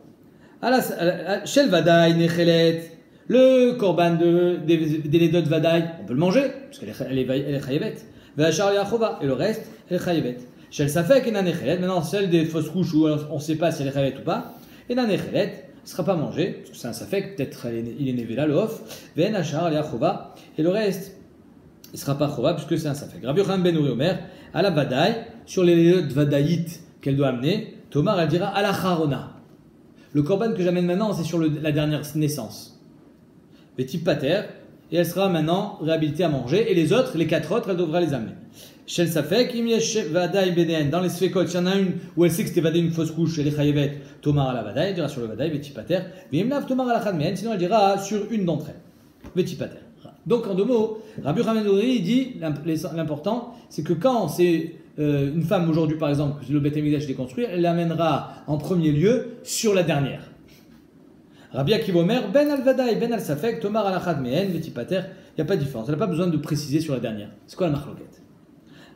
Chez le vadaï nechelet, le korban des ledot vadaï, on peut le manger parce qu'elle est chayevet. Ve'achar chova, et le reste elle est chayevet. Chez le safek et nanechelet, maintenant celle des fausses couches où on ne sait pas si elle est chayevet ou pas, et nanechelet ne sera pas mangé, parce que c'est un safek, peut-être il est névé là, le off, ve'en achar chova, et le reste il ne sera pas chova puisque c'est un safek. Rabbi Yochanan ben Uri Omer, à la vadaï, sur les ledot vadaït qu'elle doit amener, Tomar elle dira à la charona. Le korban que j'amène maintenant, c'est sur la dernière naissance. Petit pater, et elle sera maintenant réhabilitée à manger, et les 4 autres, elle devra les amener. Chez le safek, dans les sfekot, il y en a une où elle sait que c'était vadai une fausse couche, elle est chayevet, Tomar à la vadaï, elle dira sur le vadaï, petit pater, Tomar à la chadmeen, sinon elle dira sur une d'entre elles. Petit pater. Donc en 2 mots, Rabbi Yochanan ben Uri dit l'important, c'est que quand c'est une femme aujourd'hui par exemple, que le Beth Amikdash est construit, elle l'amènera en premier lieu sur la dernière. Rabbi Akiva Omer, ben al vadaï, ben al safek, tomar al achad mehen, veti pater, il n'y a pas de différence, elle n'a pas besoin de préciser sur la dernière. C'est quoi la marloquette?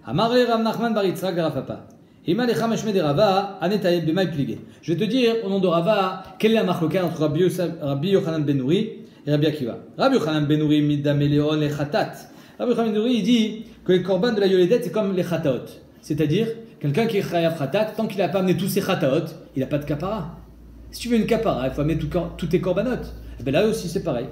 Amar le Rav Nachman bar Yitzhak garafapa. Ima lecha meshme de Rava, anetaï b'maï pligé. Je vais te dire au nom de Rava, quelle est la marloquette entre Rabbi Yochanan ben Uri et Rabbi Akiva. Rabbi Yochanan ben Nuri midame leon le chatat. Rabbi Yochanan ben Nuri, il dit que les korban de la yoledet, c'est comme les chataot. C'est-à-dire, quelqu'un qui est chayav chatat, tant qu'il n'a pas amené tous ses chataot, il n'a pas de kapara. Si tu veux une kapara, il faut amener tous tes korbanot. Et bien là aussi, c'est pareil.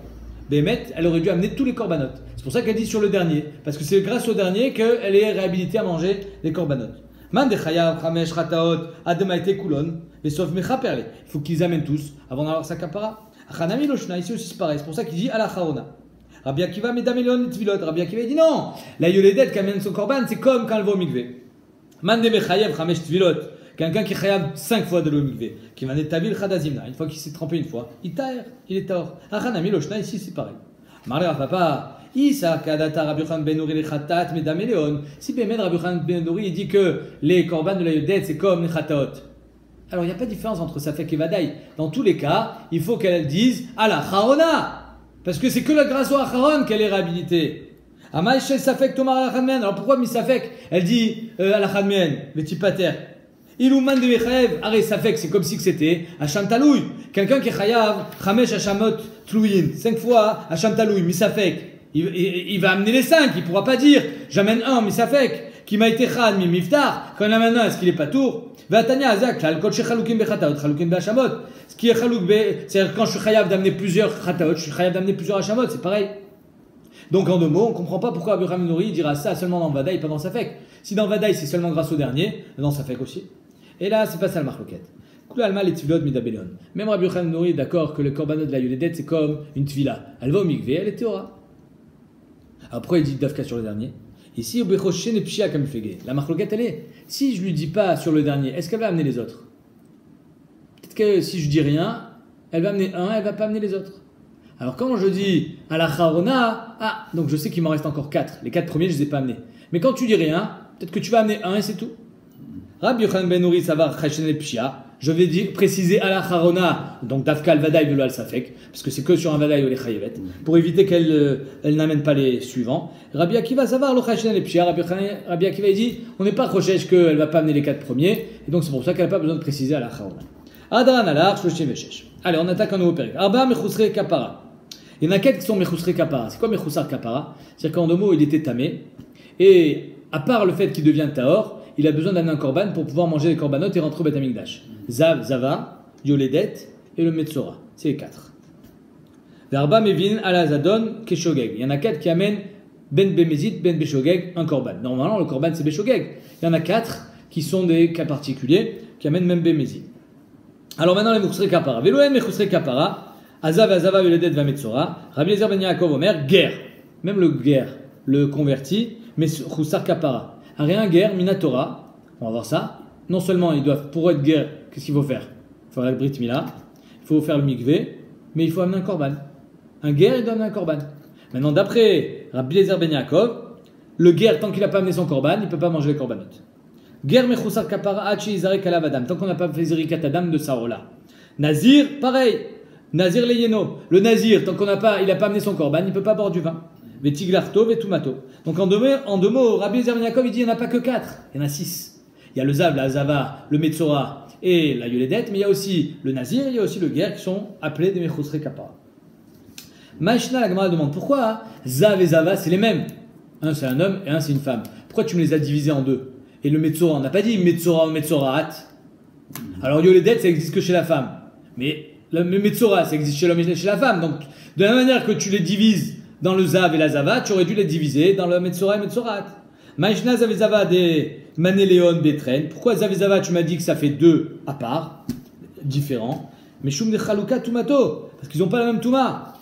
Bémet, elle aurait dû amener tous les korbanot. C'est pour ça qu'elle dit sur le dernier. Parce que c'est grâce au dernier qu'elle est réhabilitée à manger les korbanot. Man de chayav, chamesh, chataot, ademaite kulon, mais sauf mechaperle. Il faut qu'ils amènent tous avant d'avoir sa kapara. Achanami loshna, ici aussi c'est pareil. C'est pour ça qu'il dit à la charona. Rabbi Akiva, medamelion et tvilot. Rabbi Akiva dit non. La yoledet qui amène son korban, c'est comme quand elle va au mikvé. Man de mechayev, chamesh, tvilot. Quelqu'un qui chayav 5 fois de l'eau mikvé, qui va netavil chadazimna, une fois qu'il s'est trempé une fois, il est taor. Achanami loshna, ici c'est pareil. Maré papa. Isa kadata Rabbi Yochanan ben Nuri le chatat medameleon. Si Bémed Rabbi Yochanan ben Nuri dit que les korban de la yodet c'est comme les chataot. Alors il n'y a pas de différence entre Safek et Vadaï. Dans tous les cas, il faut qu'elle dise à la Charona. Parce que c'est que la grâce au Acharon qu'elle est réhabilitée. Amaï Shel Safek Tomar à la Chadmen. Alors pourquoi Misafek elle dit à la Chadmen, le tipater. Ilouman de Mechaev, Aré Safek, c'est comme si c'était Hacham Taloui. Quelqu'un qui est Chayav, Chamesh Hachamot Tlouin, 5 fois Hacham Taloui, Misafek. Il va amener les 5, il ne pourra pas dire j'amène un, Misafek, qui m'a été Chad, mi Miftar, quand il amène un, est-ce qu'il n'est pas tour? Vatania Azak, Kol Shechaloukim Bechataot, Chaloukim Bechamaot. Ce qui est Chalouk c'est-à-dire quand je suis Chayav d'amener plusieurs Chataot, je suis Chayav d'amener plusieurs Hachamot, c'est pareil. Donc en 2 mots, on ne comprend pas pourquoi Rabbi Yochanan ben Nuri dira ça seulement dans Vadaï et pas dans Safek. Si dans Vadaï c'est seulement grâce au dernier, dans Safek aussi. Et là, c'est pas ça le marloquette. Kula alma les tvilot midabelon. Même Rabbi Yochanan ben Nuri est d'accord que le korbanot de la yoledet c'est comme une tvila. Elle va au mikvé, elle est théora. Après, il dit Dafka sur le dernier. Ici, la marloquette, elle est. Si je lui dis pas sur le dernier, est-ce qu'elle va amener les autres? Peut-être que si je dis rien, elle va amener un, elle va pas amener les autres. Alors quand je dis à la charona, donc je sais qu'il m'en reste encore 4. Les 4 premiers, je les ai pas amenés. Mais quand tu dis rien, peut-être que tu vas amener un et c'est tout. Rabbi Yochanan ben Nuri, ça va, je vais préciser à la charona, donc Dafka al Vadaï velo al Safek, parce que c'est que sur un Vadaï ou les Chayevet, pour éviter qu'elle n'amène pas les suivants. Rabbi Akiva, ça va, Rabbi Akiva, il dit, on n'est pas crochèche qu'elle va pas amener les 4 premiers, et donc c'est pour ça qu'elle n'a pas besoin de préciser à la charona. Adran alar, shloshim veshesh. Allez, on attaque un nouveau période. Arba mechusre kapara. Il y en a 4 qui sont mechusre kapara. C'est quoi mechusar kapara? C'est-à-dire qu'en 2 mots, il était tamé, et à part le fait qu'il devient taor, il a besoin d'amener un korban pour pouvoir manger les korbanot et rentrer au Beth Amikdash. Zav, Zava, Yoledet et le Metzora. C'est les 4. Verba Mevin, Alazadon, Keshogeg. Il y en a 4 qui amènent Ben Bemezit, Ben Beshogeg, un korban. Normalement, le korban c'est Beshogeg. Il y en a 4 qui sont des cas particuliers qui amènent même Bemezit. Alors maintenant, les Mechusre Kapara. Veloen Mechusre Kapara, Azav, Azava, Yoledet, Va Metzora. Rabbi Eliezer ben Yaakov Omer, guerre. Même le guerre, le converti, mais Mechusar Kapara. Rien guerre, Minatora, on va voir ça. Non seulement ils doivent, pour être guerre, qu'est-ce qu'il faut faire? Il faut faire le Brit Mila, il faut faire le mikvé, mais il faut amener un korban. Un guerre, il doit amener un korban. Maintenant, d'après Rabbi Eliezer ben Yaakov, le guerre, tant qu'il n'a pas amené son korban, il ne peut pas manger les korbanot. Guerre mechusar kapara hachi izarek alav adam, tant qu'on n'a pas fait zirikat adam de saola. Nazir, pareil. Nazir leyeno. Le nazir, tant qu'on n'a pas, il n'a pas amené son korban, il ne peut pas boire du vin. Vetiglarto, vetumato. Donc en deux mots, Rabbi Eliezer ben Yaakov, il dit il n'y en a pas que 4, il y en a 6. Il y a le Zav, la Zava, le Metzora et la Yoledet, mais il y a aussi le Nazir, il y a aussi le guerre qui sont appelés des Mechusre Kapara. Maïshna, la Gemara demande pourquoi Zav et Zava c'est les mêmes. Un c'est un homme et un c'est une femme. Pourquoi tu me les as divisés en 2? Et le Metzora, on n'a pas dit Metzora ou Metzoraat. Alors Yoledet ça existe que chez la femme. Mais le Metzora ça existe chez l'homme et chez la femme. Donc de la manière que tu les divises dans le Zav et la Zava, tu aurais dû les diviser dans le Metzora et Metzoraat. Maïshna Zav et Zava des Manéléon Betren. Pourquoi Zav et Zava tu m'as dit que ça fait 2 à part, différents. Mais Shum de Chalouka Tumato, parce qu'ils n'ont pas la même Touma.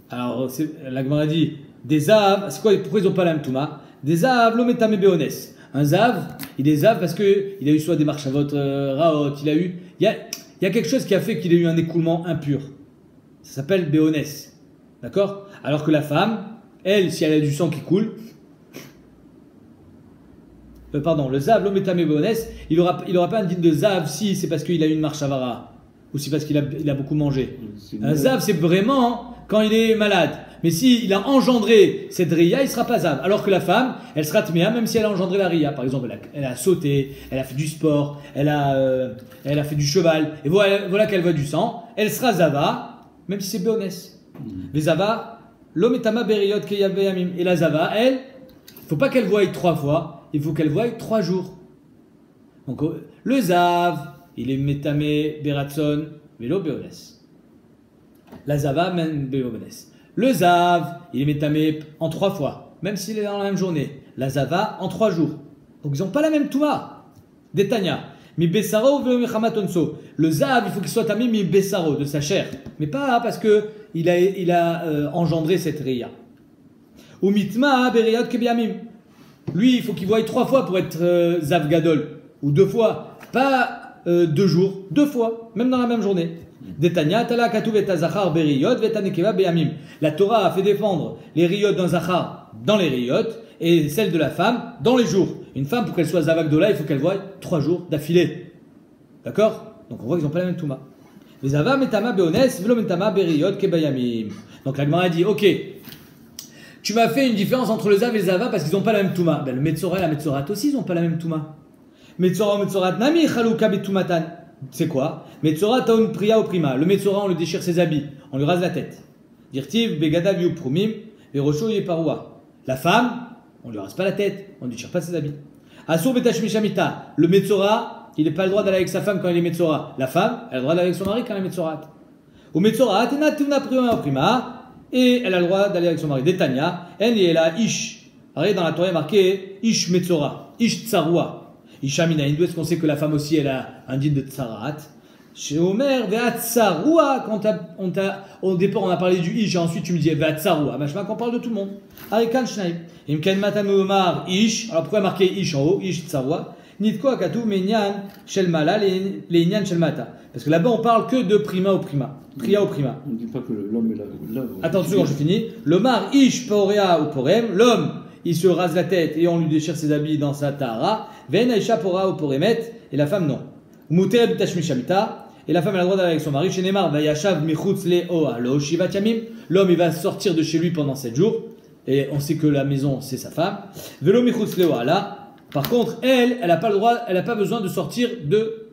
Alors la Gemara dit des Zav, c'est quoi, pourquoi ils n'ont pas la même Touma? Des Zav, l'ometame beones. Un Zav, il est Zav parce qu'il a eu soit des marchavot raot, il y a quelque chose qui a fait qu'il a eu un écoulement impur. Ça s'appelle beones. D'accord? Alors que la femme, elle, si elle a du sang qui coule, le Zav, l'ometame beones, il aura pas un digne de Zav si c'est parce qu'il a eu une marchavara ou si parce qu'il a beaucoup mangé. Un Zav, c'est vraiment quand il est malade. Mais s'il a engendré cette ria, il ne sera pas Zav. Alors que la femme, elle sera tméa même si elle a engendré la ria. Par exemple, elle a sauté, elle a fait du sport, elle a fait du cheval. Et voilà qu'elle voit du sang. Elle sera Zava, même si c'est béonès. Vezava, l'ometama beriyot keyav beyamim. Et la zava, elle, il ne faut pas qu'elle voie 3 fois, il faut qu'elle voie 3 jours. Donc le zav, il est metame beratson, velo beones. La zava, même beones. Le zav, il est metame en 3 fois, même s'il est dans la même journée. La zava, en 3 jours. Donc ils n'ont pas la même touma. Détania. Mi besaro velo mechamatonso. Le zav, il faut qu'il soit tamé mi besaro, de sa chair. Mais pas parce qu'il a engendré cette réa. Ou mitma beriyot kebiamim. Lui, il faut qu'il voie 3 fois pour être zav gadol. Ou 2 fois. Pas 2 jours. 2 fois. Même dans la même journée. Détania, tala katuv et azachar beriyot vetanekeva beyamim. La Torah a fait défendre les riyot d'un zachar dans les riyot et celle de la femme dans les jours. Une femme, pour qu'elle soit zavagdola, il faut qu'elle voie 3 jours d'affilée. D'accord? Donc on voit qu'ils n'ont pas la même touma. Les ava metama beones, velo metama beriyot kebayamim. Donc la Gemara dit, ok, tu m'as fait une différence entre le zav et le zava parce qu'ils n'ont pas la même touma. Ben, le metzora et la metzorat aussi, ils n'ont pas la même touma. Metzora ou metzorat nami chaluka betumatan. C'est quoi? Metzora taun priya ou prima. Le metzora, on lui déchire ses habits, on lui rase la tête. Dirtiv begadav yuprumim verosho yeparua. La femme, on lui rase pas la tête, on ne déchire pas ses habits. Asur betashmishamita. Le metzora, il n'a pas le droit d'aller avec sa femme quand il est metzora. La femme, elle a le droit d'aller avec son mari quand elle est metzorat. Ou metzorat, tena priya ou prima. Et elle a le droit d'aller avec son mari. Détania, en et la ish. Regardez, dans la Torah, il y a marqué ish metzora, ish tsarua. Ishamina Hindu, est-ce qu'on sait que la femme aussi elle a un din de tsarat? Chez Omer, ve'atsarua, quand au départ on a parlé du ish, et ensuite tu me dis ve'atsarua, ben je vois qu'on parle de tout le monde. Arikan shnaim. Imken matan omar ish, alors pourquoi il y a marqué ish en haut, ish tsarua? Nitko akatu menyan shel mala, les inyan shel mata. Parce que là-bas on parle que de prima au prima. Priya au prima. On ne dit pas que l'homme est là. Attends, quand je finis. Le mar ish porea ou porem, l'homme il se rase la tête et on lui déchire ses habits dans sa tahara. Ven aisha pora ou poremet, et la femme non. Muter b'tashmishamita, et la femme elle a le droit d'aller avec son mari. Chez Neymar, vayashav michutz leo alo shivat yamim. L'homme il va sortir de chez lui pendant 7 jours, et on sait que la maison c'est sa femme. Velo michutz leo ala. Par contre, elle n'a pas le droit, elle n'a pas besoin de sortir de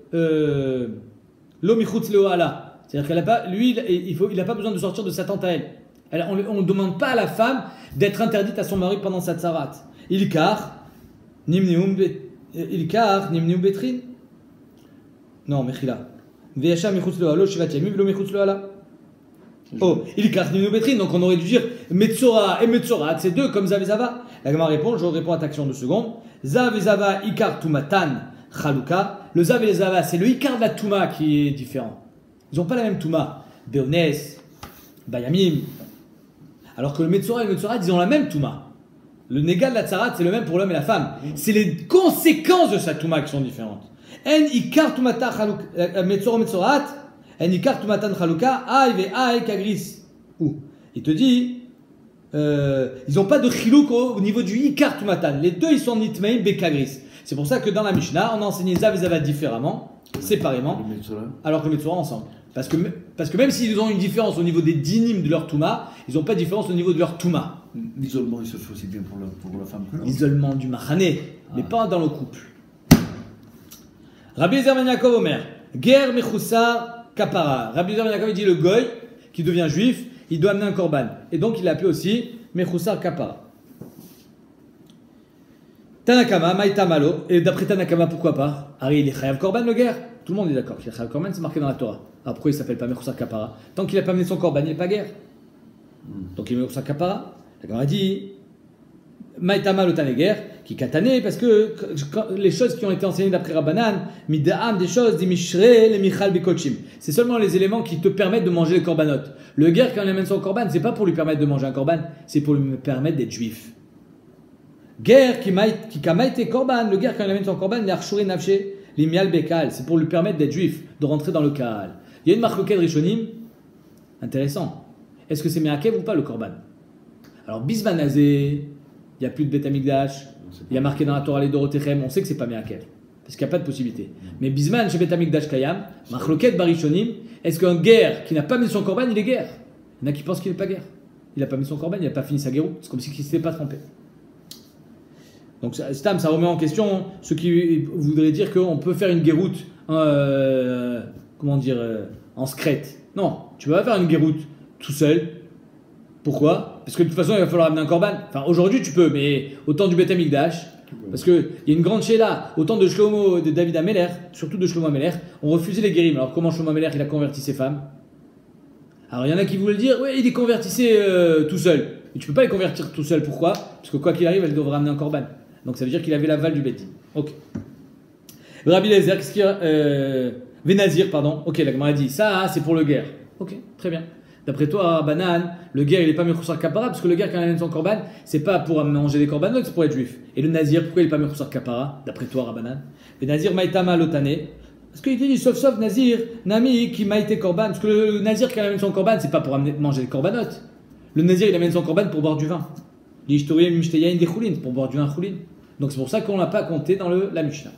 lo michutz leo ala. C'est-à-dire qu'elle a pas, lui il n'a pas besoin de sortir de sa tente à elle. On ne demande pas à la femme d'être interdite à son mari pendant sa tsarat. Ilkar, nimnium betrin. Non, mechila. Veyasha michutz lo alo shivat yamim velo michutz lo ala. Oh, ilkar nimnium betrin. Donc on aurait dû dire metzora et metzorat, c'est 2 comme zav et zava. La Gemara répond, je réponds à ta question de seconde. Zav et zava ikar tumatan chaluka. Le zav et les zava, c'est le ikar de la touma qui est différent. Ils n'ont pas la même touma. Beones, bayamim. Alors que le metzora et le metzorat, ils ont la même touma. Le négal de la tsarat, c'est le même pour l'homme et la femme. C'est les conséquences de sa touma qui sont différentes. En ikar tumata metzora metzorat, en ikar tumatan chaluka, ay ve ay kagris. Où il te dit, ils n'ont pas de chilouk au niveau du ikar tumatan. Les deux, ils sont nitmeim bekagris. C'est pour ça que dans la Mishnah, on a enseigné zav et zava différemment, séparément, alors que le metzora ensemble. Parce que même s'ils ont une différence au niveau des dinim de leur touma, ils n'ont pas de différence au niveau de leur touma. L'isolement, il se fait aussi bien pour la femme que l'homme. L'isolement du machané, mais pas dans le couple. Rabbi Ezer ben Yaakov Omer, Ger mechoussar kapara. Rabbi Ezer ben Yaakov dit le goy qui devient juif, il doit amener un korban. Et donc il l'a appelé aussi mechoussar kapara. Tanakama, maïta malo. Et d'après Tanakama, pourquoi pas? Ari, il est chayav korban le ger. Tout le monde est d'accord qu'il est chayav korban, c'est marqué dans la Torah. Alors pourquoi il ne s'appelle pas mechoussar kapara? Tant qu'il n'a pas amené son korban, il n'est pas ger. Donc il est mechoussar kapara. La Gemara dit maïta malo taneger, qui katané, parce que les choses qui ont été enseignées d'après Rabbanan, mida'am, des choses, des mishre, les michal bekochim. C'est seulement les éléments qui te permettent de manger les korbanot. Le ger, quand il amène son korban, c'est pas pour lui permettre de manger un korban, c'est pour lui permettre d'être juif. Ger qui kamaïte korban, le ger quand il amène son korban, il archouré nafshe, l'imial bekal, c'est pour lui permettre d'être juif, de rentrer dans le kahal. Il y a une marloquette rishonim, intéressant. Est-ce que c'est me'akev ou pas le korban? Alors bisvanazé, il n'y a plus de Beth Amikdash, il y a marqué dans la Torah les Dorotechem, on sait que c'est pas me'akev, parce qu'il n'y a pas de possibilité. Mais bisman chez Beth Amikdash kayam, marloquette barishonim, est-ce qu'un ger qui n'a pas mis son korban, il est ger? Il y en a qui pensent qu'il n'est pas ger. Il n'a pas mis son korban, il n'a pas fini sa guérou, c'est comme s'il ne s'était pas trompé. Donc Stam, ça remet en question ce qui voudrait dire qu'on peut faire une guéroute en secrète. Non, tu peux pas faire une guéroute tout seul, Pourquoi? Parce que de toute façon, il va falloir amener un korban. Enfin, aujourd'hui, tu peux, mais au temps du Beth Amikdash, parce qu'il y a une grande chéla, au temps de Shlomo, de David Ameler, surtout de Shlomo Ameler, on refusait les guérim. Alors, comment Shlomo Ameler, il a converti ses femmes? Alors, il y en a qui voulaient dire, ouais, il les convertissait tout seul. Mais tu peux pas les convertir tout seul. Pourquoi? Parce que quoi qu'il arrive, elle devrait amener un korban. Donc, ça veut dire qu'il avait l'aval du Beth Din. Ok. Rabbi Lezer, qu'est-ce qu'il y a Vénazir, pardon. Ok, la Gemara dit, ça, c'est pour le guerre. Ok, très bien. D'après toi, Banan, le guerre, il n'est pas Mechoussar Kapara, parce que le guerre, quand il amène son korban, c'est pas pour manger des korbanot, c'est pour être juif. Et le Nazir, pourquoi il n'est pas Mechoussar Kapara, d'après toi, Rabbanan? Le Nazir Maïtama Lotane. Parce qu'il dit, sauf Nazir, Nami, qui Maïté korban. Parce que le Nazir, quand il amène son korban, c'est pas pour manger des korbanot. Le Nazir, il amène son korban pour boire du vin. Il dit, pour boire du vin choulin. Donc c'est pour ça qu'on ne l'a pas compté dans la Mishnah.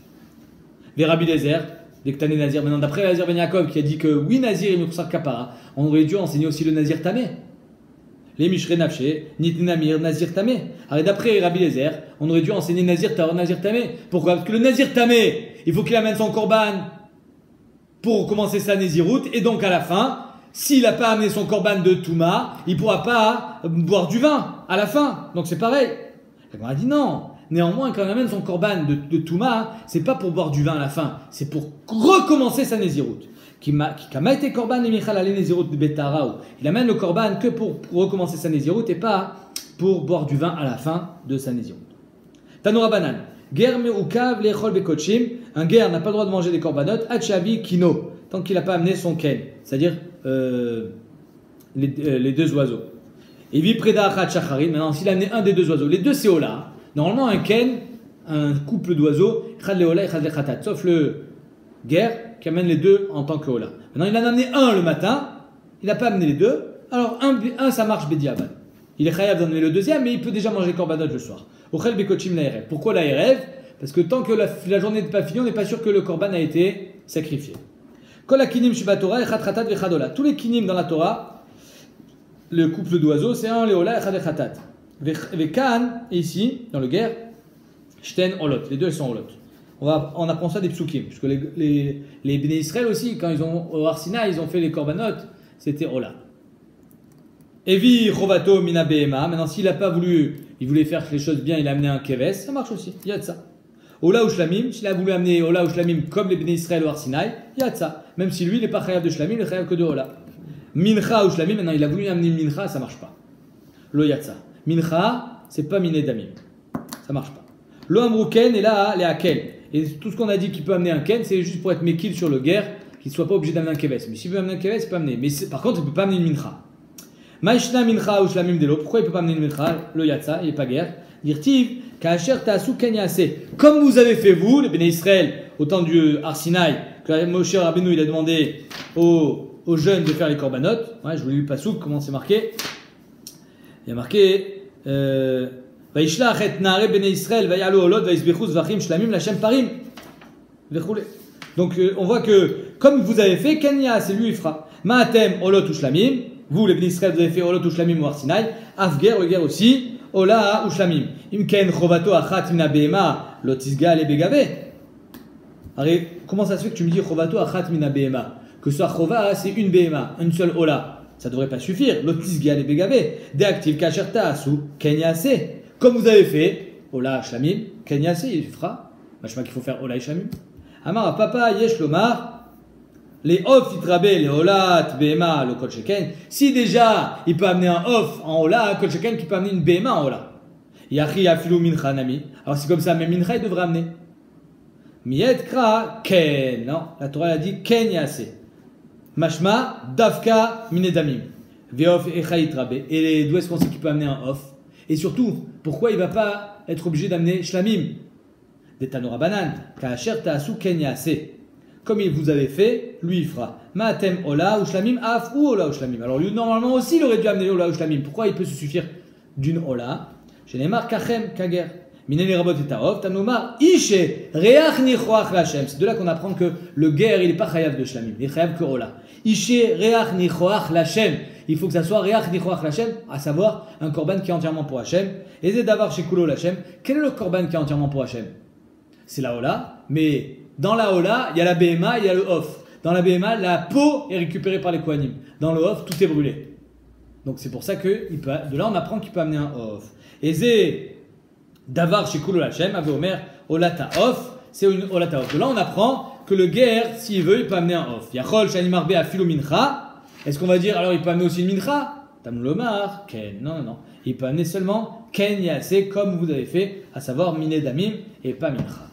Les Rabbi Lezer, dès que tu as Nazir, maintenant d'après Nazir Ben Yaakov qui a dit que oui, Nazir est Mechoussar Kapara, on aurait dû enseigner aussi le Nazir Tamé. Les Mishre Nafshe, Nitnamir, Nazir Tamé. Alors d'après Rabbi Lezer, on aurait dû enseigner Nazir Tahor, Nazir Tamé. Pourquoi? Parce que le Nazir Tamé, il faut qu'il amène son korban pour commencer sa Néziroute, et donc à la fin, s'il n'a pas amené son korban de Touma, il ne pourra pas boire du vin à la fin. Donc c'est pareil. On a dit non. Néanmoins, quand on amène son korban de Touma, c'est pas pour boire du vin à la fin, c'est pour recommencer sa Néziroute. Qui a été korban et Michal allé Néziroute de Betaraou. Il amène le korban que pour recommencer sa Néziroute et pas pour boire du vin à la fin de sa Néziroute. Tanoura Banan. Ger meukav lechol bekochim. Un guerre n'a pas le droit de manger des korbanot. Hachabi kino. Tant qu'il n'a pas amené son ken. C'est-à-dire les deux oiseaux. Et vi preda achat shacharin. Maintenant, s'il a amené un des deux oiseaux, les deux c'est Ola. Normalement, un ken, un couple d'oiseaux, chad leola et chad lechatat. Sauf le guerre qui amène les deux en tant que Ola. Maintenant, il en a amené un le matin. Il n'a pas amené les deux. Alors, un ça marche bédiaval. Il est chayav d'amener le deuxième, mais il peut déjà manger korbanot le soir. Ochel bekochim laerev. Pourquoi laerev? Parce que tant que la journée n'est pas finie, on n'est pas sûr que le korban a été sacrifié. Kol akinim shibatora echad chatat vechadola. Tous les kinim dans la Torah, le couple d'oiseaux, c'est un leola echad lechatat. Vekan, ici, dans le guerre, shten olot. Les deux, ils sont olot. On apprend ça des psukim. Parce que les Bnei Israël aussi, quand ils ont au Arsina, ils ont fait les korbanot, c'était ola. Evi chovato mina behema. Maintenant, s'il n'a pas voulu, il voulait faire les choses bien, il a amené un keves, ça marche aussi. Il y a de ça. Ola ou shlamim, s'il a voulu amener ola ou shlamim comme les Bnei Israël au Arsinaï, il y a de ça. Même si lui, il n'est pas chayav de shlamim, il est chayav que de ola. Mincha ou shlamim, maintenant il a voulu amener mincha, ça marche pas. Lo yatsa. Mincha, c'est pas miné damim. Ça marche pas. Lo amrouken et là, les hakel. Et tout ce qu'on a dit qu'il peut amener un ken, c'est juste pour être mekil sur le guerre, qu'il ne soit pas obligé d'amener un keves. Mais s'il veut amener un keves, il peut amener. Mais par contre, il ne peut pas amener une mincha. Maïshna mincha ou shlamim delo. Pourquoi il ne peut pas amener une mincha? Le yatsa, il n'est pas guerre. Dirtiv, kacher ta'asu kenyase. Comme vous avez fait vous, les Béné Israël, au temps du Arsinaï, que Moshe Rabbeinu il a demandé aux jeunes de faire les korbanot. Ouais, je vous l'ai lu pas comment c'est marqué. Il y a marqué. Vaishlach et nare Béné Israël, vayalu olot, vaisbechus vachim shlamim lachem parim. Donc on voit que comme vous avez fait, Kenya, c'est lui il fera. Ma'atem olot ou shlamim. Vous les Béné Israël, vous avez fait olot ou shlamim ou Arsinaï. Afger, le guerre aussi. Ola ou shlamim. Imken chovato achat mina behema lotisga le begabe. Alors comment ça se fait que tu me dis chovato achat mina behema? Que ce soit chova, c'est une behema, une seule ola. Ça devrait pas suffire. Lotisga le begabe. Déactive kacherta asu kenyase. Comme vous avez fait, Ola Shlamim, Kenyase, il fera. Machma qu'il faut faire Ola Shlamim. Amar Papa Yesh Lomar, les off itrabe, les Olat, Behema, le Kol Sheken. Si déjà il peut amener un off en Ola, un Kol Sheken qui peut amener une Behema en Ola. Yachi Afilu Mincha Nami. Alors c'est comme ça, mais Mincha il devrait amener. Miet Kra Ken. Non, la Torah a dit Kenyase. Machma Davka Minedamim. Veof Echa itrabe. Et d'où est-ce qu'on sait qu'il peut amener un off? Et surtout, pourquoi il ne va pas être obligé d'amener shlamim? Des Tanora Banan, Ka'asher ta'asu kenyase. Comme il vous avait fait, lui il fera. Ma'atem ola ou shlamim, af ou ola ou shlamim. Alors lui, normalement aussi, il aurait dû amener ola ou shlamim. Pourquoi il peut se suffire d'une ola? Shenemar kachem kager. Minene rabot et ta'ov, tanomar ishe reach nichoach lachem. C'est de là qu'on apprend que le guerre, il n'est pas chayav de shlamim. Il est chayav que ola. Ishe reach nichoach lachem. Il faut que ça soit Reach Nichoach Lachem, à savoir un korban qui est entièrement pour Hachem. Et Zedavar Shekulo Lachem. Quel est le korban qui est entièrement pour Hachem? C'est la Ola, mais dans la Ola, il y a la Behema, il y a le Off. Dans la Behema, la peau est récupérée par les Kohanim. Dans le Off, tout est brûlé. Donc c'est pour ça que de là on apprend qu'il peut amener un off. Et c'est davar chez Kulol Hashem, Ave Omer, Olata off, c'est une Olata off. De là on apprend que le guerre, s'il veut, il peut amener un off. Yachol, Shani Marbe, Afilo Mincha. Est-ce qu'on va dire alors il peut amener aussi une Mincha? Tam Lomar, Ken. Non. Il peut amener seulement Ken Yase, comme vous avez fait, à savoir Miné Damim et pas Mincha.